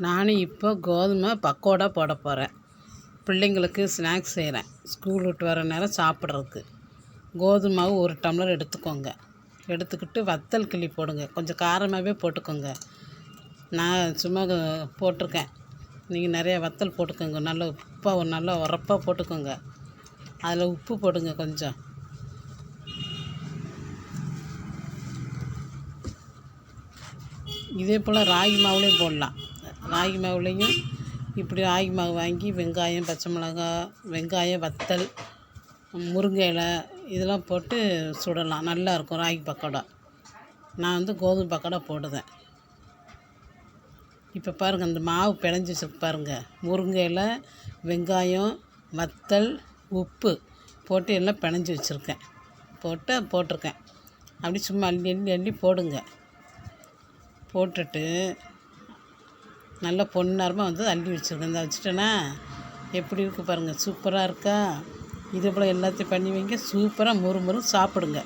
நானும் இப்போ கோதுமை பக்கோடா போட போகிறேன். பிள்ளைங்களுக்கு ஸ்நாக்ஸ் செய்கிறேன். ஸ்கூல் விட்டு வர நேரம் சாப்பிட்றதுக்கு. கோதுமை மாவு 1 டம்ளர் எடுத்துக்கோங்க. எடுத்துக்கிட்டு வத்தல் கிள்ளி போடுங்க. கொஞ்சம் காரமாகவே போட்டுக்கோங்க. நான் சும்மா போட்டிருக்கேன். நீங்கள் நிறையா வத்தல் போட்டுக்கோங்க. நல்லா உரப்பாக போட்டுக்கோங்க. அதில் உப்பு போடுங்க கொஞ்சம். இதே போல் ராகி மாவுலேயும் போடலாம். ராகி மாவுலேயும் இப்படி ராகி மாவு வாங்கி வெங்காயம், பச்சை மிளகாய், வெங்காயம், வத்தல், முருங்கை இலை இதெல்லாம் போட்டு சுடலாம். நல்லாயிருக்கும் ராகி பக்கோடா. நான் கோதுமை பக்கோடா போடுவேன். இப்போ பாருங்கள், அந்த மாவு பிணைஞ்சி வச்சுருக்கு பாருங்கள். முருங்கை இலை, வெங்காயம், வத்தல், உப்பு போட்டு எல்லாம் பிணைஞ்சி வச்சுருக்கேன். போட்டிருக்கேன். அப்படி சும்மா அள்ளி போடுங்க. போட்டுட்டு நல்லா பொன்னிறமாக அள்ளி வச்சுருக்கேன். இந்த வச்சுட்டேன்னா எப்படி இருக்குது பாருங்கள். சூப்பராக இருக்கா? இதே போல் எல்லாத்தையும் பண்ணி வைங்க. சூப்பராக முறுமுறு சாப்பிடுங்க.